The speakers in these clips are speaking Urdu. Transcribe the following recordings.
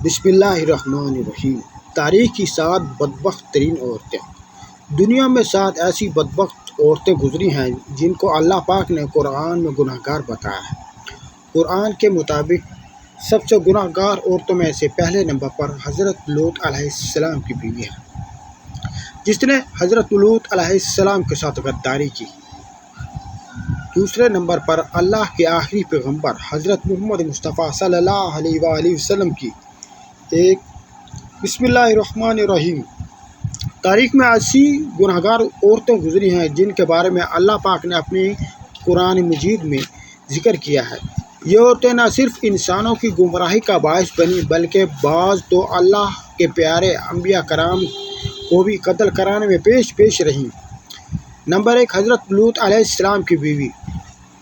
بسم اللہ الرحمن الرحیم۔ تاریخ کی 7 بدبخت ترین عورتیں۔ دنیا میں 7 ایسی بدبخت عورتیں گزری ہیں جن کو اللہ پاک نے قرآن میں گناہ گار بتایا ہے۔ قرآن کے مطابق سب سے گناہ گار عورتوں میں سے پہلے نمبر پر حضرت لوط علیہ السلام کی بیوی ہے، جس نے حضرت لوط علیہ السلام کے ساتھ غداری کی۔ دوسرے نمبر پر اللہ کے آخری پیغمبر حضرت محمد مصطفیٰ صلی اللہ علیہ وآلہ وسلم کی ایک۔ بسم اللہ الرحمن الرحیم۔ تاریخ میں ایسی گناہ گار عورتیں گزری ہیں جن کے بارے میں اللہ پاک نے اپنی قرآن مجید میں ذکر کیا ہے۔ یہ عورتیں نہ صرف انسانوں کی گمراہی کا باعث بنی بلکہ بعض تو اللہ کے پیارے انبیاء کرام کو بھی قتل کرانے میں پیش رہیں۔ نمبر 1، حضرت لوط علیہ السلام کی بیوی۔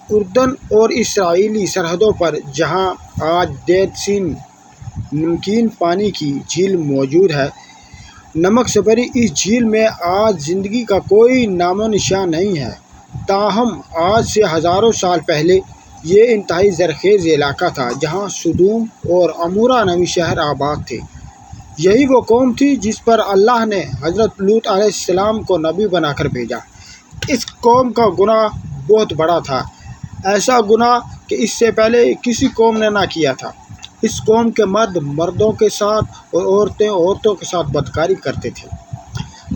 اردن اور اسرائیلی سرحدوں پر جہاں آج ڈیڈ سی نمکین پانی کی جھیل موجود ہے، نمک سے بھری اس جھیل میں آج زندگی کا کوئی نام و نشان نہیں ہے۔ تاہم آج سے ہزاروں سال پہلے یہ انتہائی زرخیز علاقہ تھا جہاں سدوم اور عمورہ نامی شہر آباد تھے۔ یہی وہ قوم تھی جس پر اللہ نے حضرت لوط علیہ السلام کو نبی بنا کر بھیجا۔ اس قوم کا گناہ بہت بڑا تھا، ایسا گناہ کہ اس سے پہلے کسی قوم نے نہ کیا تھا۔ اس قوم کے مرد مردوں کے ساتھ اور عورتیں عورتوں کے ساتھ بدکاری کرتے تھے۔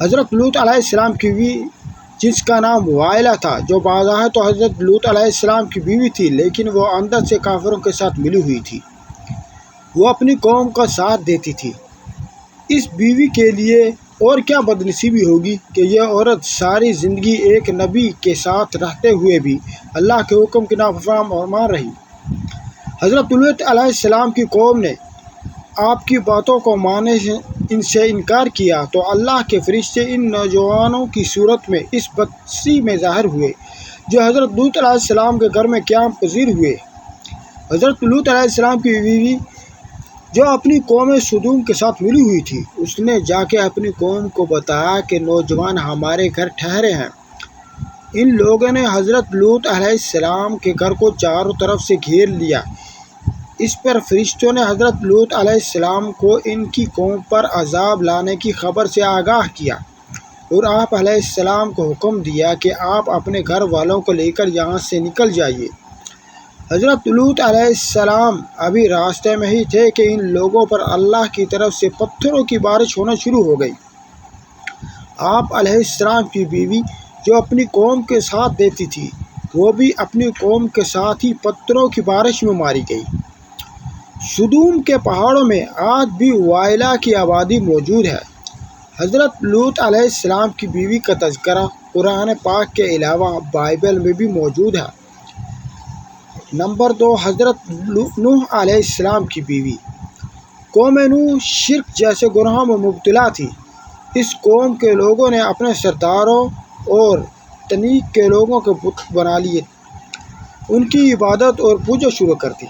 حضرت لوط علیہ السلام کی بیوی، جس کا نام وائلہ تھا، جو بظاہر تو حضرت لوط علیہ السلام کی بیوی تھی لیکن وہ اندر سے کافروں کے ساتھ ملی ہوئی تھی۔ وہ اپنی قوم کا ساتھ دیتی تھی۔ اس بیوی کے لیے اور کیا بدنصیبی ہوگی کہ یہ عورت ساری زندگی ایک نبی کے ساتھ رہتے ہوئے بھی اللہ کے حکم کی نافرمان رہی۔ حضرت لوط علیہ السلام کی قوم نے آپ کی باتوں کو ماننے سے انکار کیا تو اللہ کے فرشتے ان نوجوانوں کی صورت میں اس بستی میں ظاہر ہوئے جو حضرت لوط علیہ السلام کے گھر میں قیام پذیر ہوئے۔ حضرت لوط علیہ السلام کی بیوی، جو اپنی قوم سدوم کے ساتھ ملی ہوئی تھی، اس نے جا کے اپنی قوم کو بتایا کہ نوجوان ہمارے گھر ٹھہرے ہیں۔ ان لوگوں نے حضرت لوط علیہ السلام کے گھر کو چاروں طرف سے گھیر لیا۔ اس پر فرشتوں نے حضرت لوط علیہ السلام کو ان کی قوم پر عذاب لانے کی خبر سے آگاہ کیا اور آپ علیہ السلام کو حکم دیا کہ آپ اپنے گھر والوں کو لے کر یہاں سے نکل جائیے۔ حضرت لوط علیہ السلام ابھی راستے میں ہی تھے کہ ان لوگوں پر اللہ کی طرف سے پتھروں کی بارش ہونا شروع ہو گئی۔ آپ علیہ السلام کی بیوی، جو اپنی قوم کے ساتھ دیتی تھی، وہ بھی اپنی قوم کے ساتھ ہی پتھروں کی بارش میں ماری گئی۔ سدوم کے پہاڑوں میں آج بھی وائلہ کی آبادی موجود ہے۔ حضرت لوط علیہ السلام کی بیوی کا تذکرہ قرآن پاک کے علاوہ بائبل میں بھی موجود ہے۔ نمبر 2، حضرت نوح علیہ السلام کی بیوی۔ قوم نوح شرک جیسے گناہوں میں مبتلا تھی۔ اس قوم کے لوگوں نے اپنے سرداروں اور تنیک کے لوگوں کے بت بنا لیے، ان کی عبادت اور پوجا شروع کر دی۔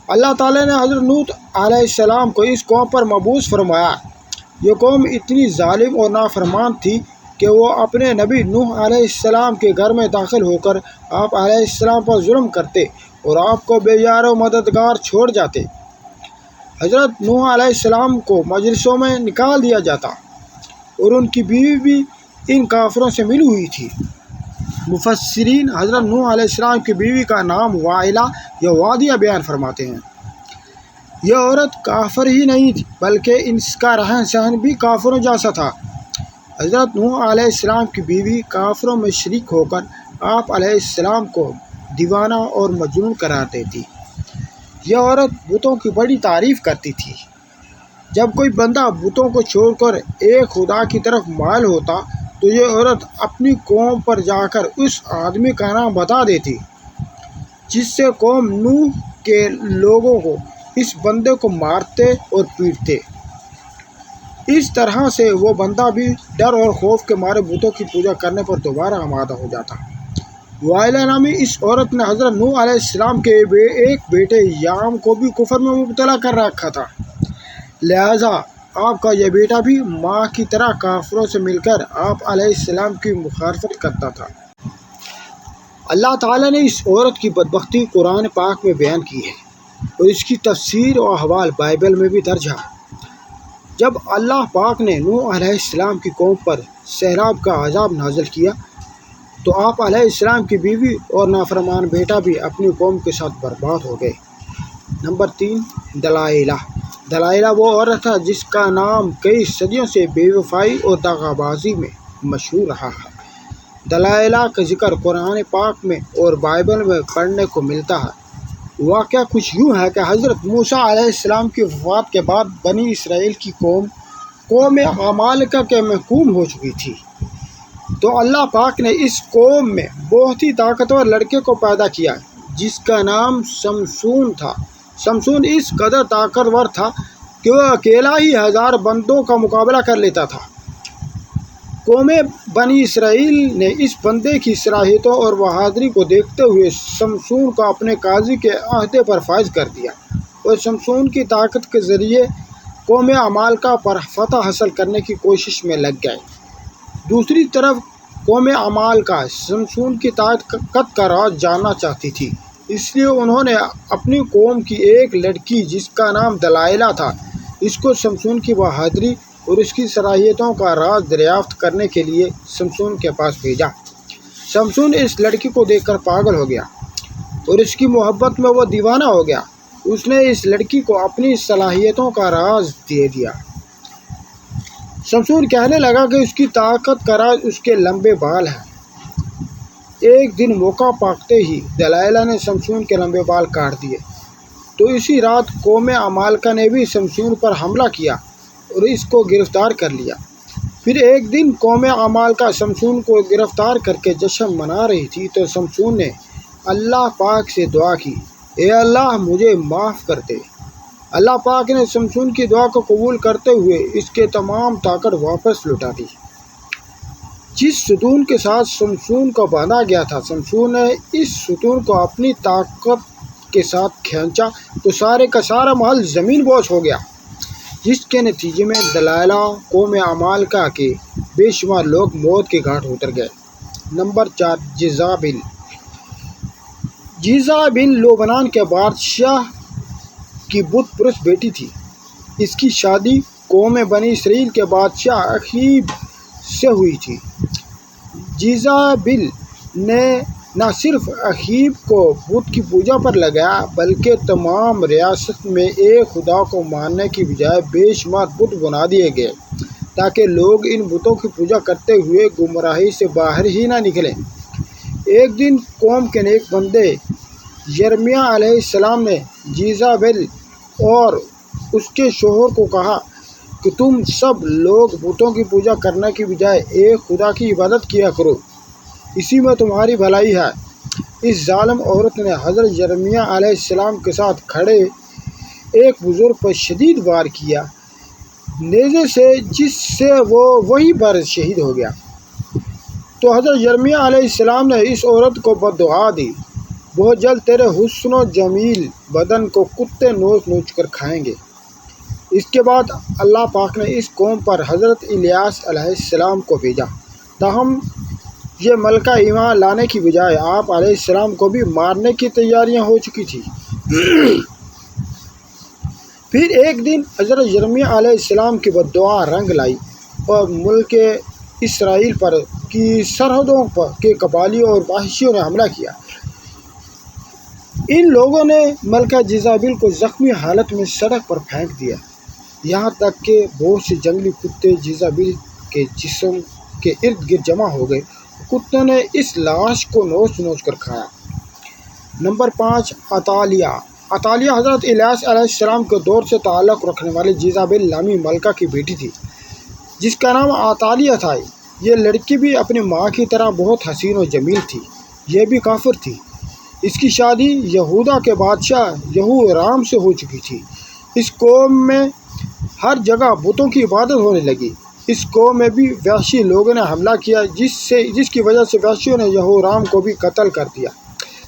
اللہ تعالیٰ نے حضرت نوح علیہ السلام کو اس قوم پر مبعوث فرمایا۔ یہ قوم اتنی ظالم اور نافرمان تھی کہ وہ اپنے نبی نوح علیہ السلام کے گھر میں داخل ہو کر آپ علیہ السلام پر ظلم کرتے اور آپ کو بے یار و مددگار چھوڑ جاتے۔ حضرت نوح علیہ السلام کو مجلسوں میں نکال دیا جاتا اور ان کی بیوی بھی ان کافروں سے ملی ہوئی تھی۔ مفسرین حضرت نوح علیہ السلام کی بیوی کا نام وائلہ یا وادیہ بیان فرماتے ہیں۔ یہ عورت کافر ہی نہیں تھی بلکہ اس کا رہن سہن بھی کافروں جیسا تھا۔ حضرت نوح علیہ السلام کی بیوی کافروں میں شریک ہو کر آپ علیہ السلام کو دیوانہ اور مجنون قرار دیتی۔ یہ عورت بتوں کی بڑی تعریف کرتی تھی۔ جب کوئی بندہ بتوں کو چھوڑ کر ایک خدا کی طرف مائل ہوتا تو یہ عورت اپنی قوم پر جا کر اس آدمی کا نام بتا دیتی، جس سے قوم نوح کے لوگوں کو اس بندے کو مارتے اور پیٹتے۔ اس طرح سے وہ بندہ بھی ڈر اور خوف کے مارے بتوں کی پوجا کرنے پر دوبارہ آمادہ ہو جاتا۔ وائلہ نامی اس عورت نے حضرت نوح علیہ السلام کے ایک بیٹے یام کو بھی کفر میں مبتلا کر رکھا تھا، لہذا آپ کا یہ بیٹا بھی ماں کی طرح کافروں سے مل کر آپ علیہ السلام کی مخالفت کرتا تھا۔ اللہ تعالیٰ نے اس عورت کی بدبختی قرآن پاک میں بیان کی ہے۔ اور اس کی تفسیر و احوال بائبل میں بھی درج ہے۔ جب اللہ پاک نے نوح علیہ السلام کی قوم پر سیلاب کا عذاب نازل کیا تو آپ علیہ السلام کی بیوی اور نافرمان بیٹا بھی اپنی قوم کے ساتھ برباد ہو گئے۔ نمبر 3، دلائلہ۔ دلائلہ وہ عورت ہے جس کا نام کئی صدیوں سے بے وفائی اور دغا بازی میں مشہور رہا ہے۔ دلائلہ کا ذکر قرآن پاک میں اور بائبل میں پڑھنے کو ملتا ہے۔ واقعہ کچھ یوں ہے کہ حضرت موسیٰ علیہ السلام کی وفات کے بعد بنی اسرائیل کی قوم عمالقہ کے محکوم ہو چکی تھی، تو اللہ پاک نے اس قوم میں بہت ہی طاقتور لڑکے کو پیدا کیا جس کا نام سمسون تھا۔ سمسون اس قدر طاقتور تھا کہ وہ اکیلا ہی 1000 بندوں کا مقابلہ کر لیتا تھا۔ قوم بنی اسرائیل نے اس بندے کی صلاحیتوں اور بہادری کو دیکھتے ہوئے سمسون کو اپنے قاضی کے عہدے پر فائز کر دیا اور سمسون کی طاقت کے ذریعے قوم عمالقہ پر فتح حاصل کرنے کی کوشش میں لگ گئے۔ دوسری طرف قوم عمالقہ سمسون کی طاقت کا راز جاننا چاہتی تھی، اس لیے انہوں نے اپنی قوم کی ایک لڑکی جس کا نام دلائلہ تھا، اس کو سمسون کی بہادری اور اس کی صلاحیتوں کا راز دریافت کرنے کے لیے سمسون کے پاس بھیجا۔ سمسون اس لڑکی کو دیکھ کر پاگل ہو گیا اور اس کی محبت میں وہ دیوانہ ہو گیا۔ اس نے اس لڑکی کو اپنی صلاحیتوں کا راز دے دیا۔ سمسون کہنے لگا کہ اس کی طاقت کا راز اس کے لمبے بال ہیں۔ ایک دن موقع پاتے ہی دلائلہ نے سمسون کے لمبے بال کاٹ دیے، تو اسی رات قوم عمالقہ نے بھی سمسون پر حملہ کیا اور اس کو گرفتار کر لیا۔ پھر ایک دن قوم عمالقہ سمسون کو گرفتار کر کے جشن منا رہی تھی تو سمسون نے اللہ پاک سے دعا کی، اے اللہ مجھے معاف کر دے۔ اللہ پاک نے سمسون کی دعا کو قبول کرتے ہوئے اس کے تمام طاقت واپس لوٹا دی۔ جس ستون کے ساتھ سمسون کو باندھا گیا تھا، سمسون نے اس ستون کو اپنی طاقت کے ساتھ کھینچا تو سارے کا سارا محل زمین بوس ہو گیا، جس کے نتیجے میں دلائلہ قوم عمالقہ کے بے شمار لوگ موت کے گھاٹ اتر گئے۔ نمبر 4، جیزابل۔ جیزابل لبنان کے بادشاہ کی بت پرست بیٹی تھی۔ اس کی شادی قوم بنی اسرائیل کے بادشاہ اخیب سے ہوئی تھی۔ جیزابل نے نہ صرف اخیب کو بت کی پوجا پر لگایا بلکہ تمام ریاست میں ایک خدا کو ماننے کی بجائے بے شمار بت بنا دیے گئے تاکہ لوگ ان بتوں کی پوجا کرتے ہوئے گمراہی سے باہر ہی نہ نکلیں۔ ایک دن قوم کے نیک بندے یرمیہ علیہ السلام نے جیزابل اور اس کے شوہر کو کہا کہ تم سب لوگ بتوں کی پوجا کرنے کی بجائے ایک خدا کی عبادت کیا کرو، اسی میں تمہاری بھلائی ہے۔ اس ظالم عورت نے حضرت یرمیہ علیہ السلام کے ساتھ کھڑے ایک بزرگ پر شدید وار کیا نیزے سے، جس سے وہ وہیں پر شہید ہو گیا۔ تو حضرت یرمیہ علیہ السلام نے اس عورت کو بددعا دی، بہت جلد تیرے حسن و جمیل بدن کو کتے نوچ نوچ کر کھائیں گے۔ اس کے بعد اللہ پاک نے اس قوم پر حضرت الیاس علیہ السلام کو بھیجا، تاہم یہ ملکہ ایمان لانے کی بجائے آپ علیہ السلام کو بھی مارنے کی تیاریاں ہو چکی تھی۔ پھر ایک دن حضرت یرمیہ علیہ السلام کی بددعا رنگ لائی اور ملک اسرائیل پر کی سرحدوں کے قبائلیوں اور وحشیوں نے حملہ کیا۔ ان لوگوں نے ملکہ جیزابل کو زخمی حالت میں سڑک پر پھینک دیا، یہاں تک کہ بہت سے جنگلی کتے جیزابل کے جسم کے ارد گرد جمع ہو گئے۔ کتوں نے اس لاش کو نوچ نوچ کر کھایا۔ نمبر 5، عطالیہ۔ عطالیہ حضرت الیاس علیہ السلام کے دور سے تعلق رکھنے والی جیزابل نامی ملکہ کی بیٹی تھی جس کا نام عطالیہ تھا۔ یہ لڑکی بھی اپنی ماں کی طرح بہت حسین و جمیل تھی، یہ بھی کافر تھی۔ اس کی شادی یہودا کے بادشاہ یہورام سے ہو چکی تھی۔ اس قوم میں ہر جگہ بتوں کی عبادت ہونے لگی۔ اس قوم میں بھی وحشی لوگوں نے حملہ کیا جس کی وجہ سے وحشیوں نے یہورام کو بھی قتل کر دیا،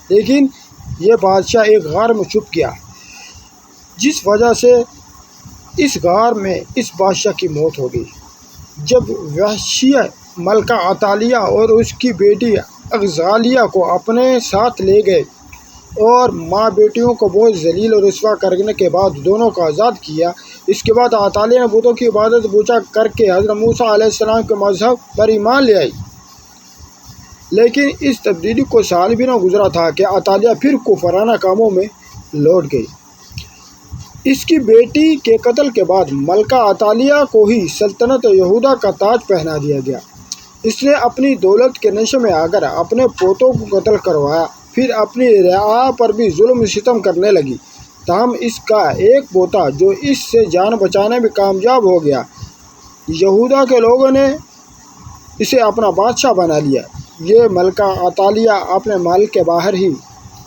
لیکن یہ بادشاہ ایک غار میں چھپ گیا، جس وجہ سے اس غار میں اس بادشاہ کی موت ہو گئی۔ جب وحشی ملکہ عطالیہ اور اس کی بیٹی اغزالیہ کو اپنے ساتھ لے گئے اور ماں بیٹیوں کو بہت ذلیل اور رسوا کرنے کے بعد دونوں کو آزاد کیا۔ اس کے بعد عطالیہ نے بتوں کی عبادت بوجھا کر کے حضرت موسیٰ علیہ السلام کے مذہب پر ایمان لے آئی، لیکن اس تبدیلی کو سال بھی نہ گزرا تھا کہ عطالیہ پھر کفرانہ کاموں میں لوٹ گئی۔ اس کی بیٹی کے قتل کے بعد ملکہ عطالیہ کو ہی سلطنت یہودا کا تاج پہنا دیا گیا۔ اس نے اپنی دولت کے نشے میں آ کر اپنے پوتوں کو قتل کروایا، پھر اپنی رعایا پر بھی ظلم و ستم کرنے لگی۔ تاہم اس کا ایک پوتا جو اس سے جان بچانے میں کامیاب ہو گیا، یہودا کے لوگوں نے اسے اپنا بادشاہ بنا لیا۔ یہ ملکہ عطالیہ اپنے مال کے باہر ہی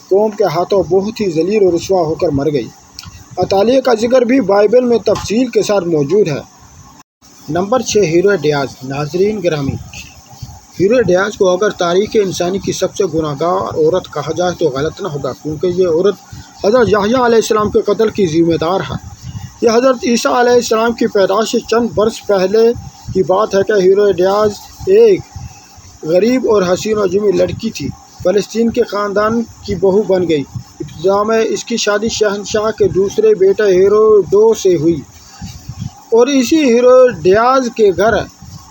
قوم کے ہاتھوں بہت ہی ذلیل و رسوا ہو کر مر گئی۔ عطالیہ کا ذکر بھی بائبل میں تفصیل کے ساتھ موجود ہے۔ Number 6، Herodias. ناظرین گرامی، ہیروڈیاس کو اگر تاریخ انسانی کی سب سے گناہ گار عورت کہا جائے تو غلط نہ ہوگا، کیونکہ یہ عورت حضرت یحییٰ علیہ السلام کے قتل کی ذمہ دار ہے۔ یہ حضرت عیسیٰ علیہ السلام کی پیدائش سے چند برس پہلے کی بات ہے کہ ہیروڈیاس ایک غریب اور حسین و جمیل لڑکی تھی، فلسطین کے خاندان کی بہو بن گئی۔ ابتدا میں اس کی شادی شہنشاہ کے دوسرے بیٹے ہیروڈوس سے ہوئی اور اسی ہیروڈیاس کے گھر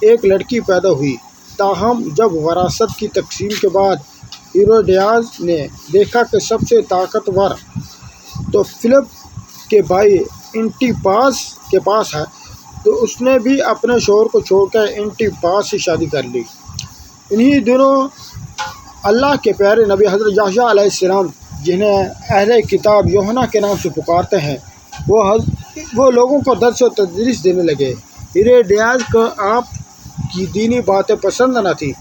ایک لڑکی پیدا ہوئی۔ تاہم جب وراثت کی تقسیم کے بعد ہیروڈیاس نے دیکھا کہ سب سے طاقتور تو فلپ کے بھائی انٹیپاس کے پاس ہے، تو اس نے بھی اپنے شوہر کو چھوڑ کر انٹیپاس سے شادی کر لی۔ انہی دنوں اللہ کے پیارے نبی حضرت یحییٰ علیہ السلام، جنہیں اہل کتاب یوحنا کے نام سے پکارتے ہیں، وہ لوگوں کو درس و تدریس دینے لگے۔ ہیروڈیاس کو آپ کی دینی باتیں پسند نہ تھیں،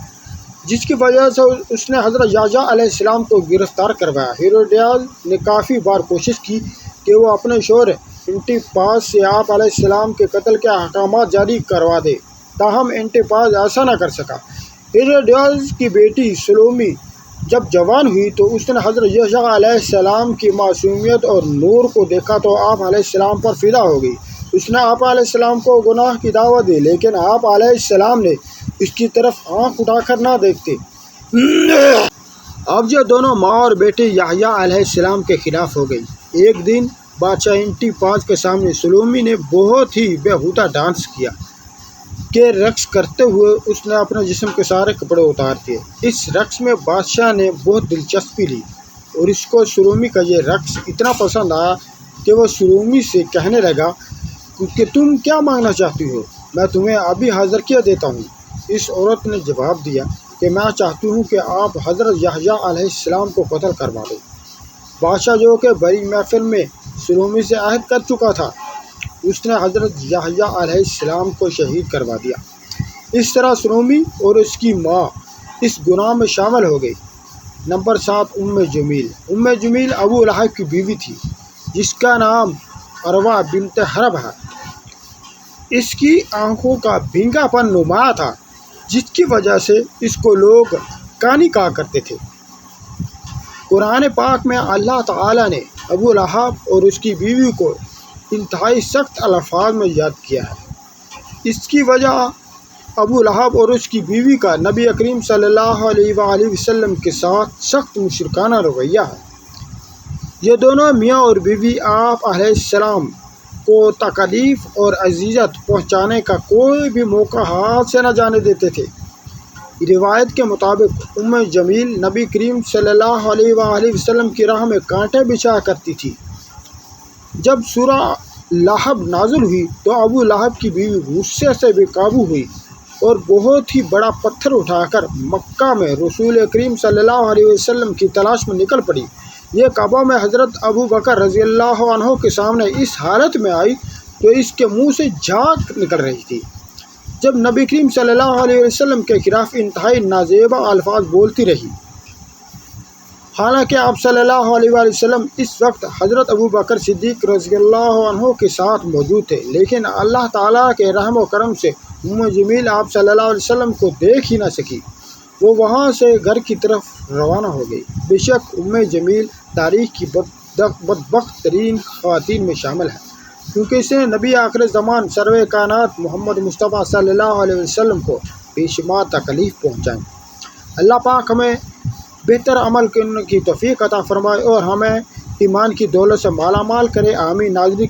جس کی وجہ سے اس نے حضرت یحییٰ علیہ السلام کو گرفتار کروایا۔ ہیروڈیاس نے کافی بار کوشش کی کہ وہ اپنے شوہر انٹیپاس سے آپ علیہ السلام کے قتل کے احکامات جاری کروا دے، تاہم انٹیپاس ایسا نہ کر سکا۔ ہیروڈیاس کی بیٹی سلومی جب جوان ہوئی تو اس نے حضرت یحییٰ علیہ السلام کی معصومیت اور نور کو دیکھا تو آپ علیہ السلام پر فدا ہو گئی۔ اس نے آپ علیہ السلام کو گناہ کی دعوت دی، لیکن آپ علیہ السلام نے اس کی طرف آنکھ اٹھا کر نہ دیکھتے۔ اب یہ دونوں ماں اور بیٹی یحییٰ علیہ السلام کے خلاف ہو گئی۔ ایک دن بادشاہ انٹیپاس کے سامنے سلومی نے بہت ہی بیہودہ ڈانس کیا کہ رقص کرتے ہوئے اس نے اپنے جسم کے سارے کپڑے اتار دیے۔ اس رقص میں بادشاہ نے بہت دلچسپی لی اور اس کو سلومی کا یہ رقص اتنا پسند آیا کہ وہ سلومی سے کہنے لگا کہ تم کیا مانگنا چاہتی ہو، میں تمہیں ابھی حاضر کیا دیتا ہوں۔ اس عورت نے جواب دیا کہ میں چاہتی ہوں کہ آپ حضرت یحییٰ علیہ السلام کو قتل کروا دو۔ بادشاہ جو کہ بڑی محفل میں سلومی سے عہد کر چکا تھا، اس نے حضرت یحییٰ علیہ السلام کو شہید کروا دیا۔ اس طرح سلومی اور اس کی ماں اس گناہ میں شامل ہو گئی۔ نمبر 7، جمیل۔ جمیل ابو لہب کی بیوی تھی، جس کا نام عروہ بنت حرب ہے۔ اس کی آنکھوں کا بھینگا پن نمایاں تھا، جس کی وجہ سے اس کو لوگ کانی کہا کرتے تھے۔ قرآن پاک میں اللہ تعالیٰ نے ابو لہب اور اس کی بیوی کو انتہائی سخت الفاظ میں یاد کیا ہے۔ اس کی وجہ ابو لہب اور اس کی بیوی کا نبی کریم صلی اللہ علیہ وآلہ وسلم کے ساتھ سخت مشرکانہ رویہ ہے۔ یہ دونوں میاں اور بیوی آپ علیہ السلام کو تکلیف اور اذیت پہنچانے کا کوئی بھی موقع ہاتھ سے نہ جانے دیتے تھے۔ روایت کے مطابق جمیل نبی کریم صلی اللہ علیہ وآلہ وسلم کی راہ میں کانٹے بچھایا کرتی تھی۔ جب سورہ لہب نازل ہوئی تو ابو لہب کی بیوی غصے سے بے قابو ہوئی اور بہت ہی بڑا پتھر اٹھا کر مکہ میں رسول کریم صلی اللہ علیہ وسلم کی تلاش میں نکل پڑی۔ یہ کعبہ میں حضرت ابو بکر رضی اللہ عنہ کے سامنے اس حالت میں آئی تو اس کے منہ سے جھاگ نکل رہی تھی، جب نبی کریم صلی اللہ علیہ وسلم کے خلاف انتہائی نازیبا الفاظ بولتی رہی۔ حالانکہ آپ صلی اللہ علیہ وآلہ وسلم اس وقت حضرت ابو بکر صدیق رضی اللہ عنہ کے ساتھ موجود تھے، لیکن اللہ تعالیٰ کے رحم و کرم سے جمیل آپ صلی اللہ علیہ وسلم کو دیکھ ہی نہ سکی۔ وہ وہاں سے گھر کی طرف روانہ ہو گئی۔ بے شک جمیل تاریخ کی بدبخت ترین خواتین میں شامل ہے، کیونکہ اس نے نبی آخر زمان سرور کائنات محمد مصطفیٰ صلی اللہ علیہ وسلم کو بے شمار تکلیف پہنچائی۔ اللہ پاک ہمیں بہتر عمل کرنے کی توفیق عطا فرمائے اور ہمیں ایمان کی دولت سے مالا مال کرے، آمین۔ ناظرین،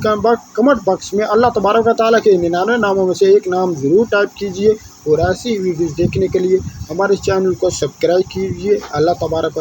کمنٹ باکس میں اللہ تبارک و تعالیٰ کے 99 ناموں میں سے ایک نام ضرور ٹائپ کیجیے، اور ایسی ویڈیوز دیکھنے کے لیے ہمارے چینل کو سبسکرائب کیجیے۔ اللہ تبارک و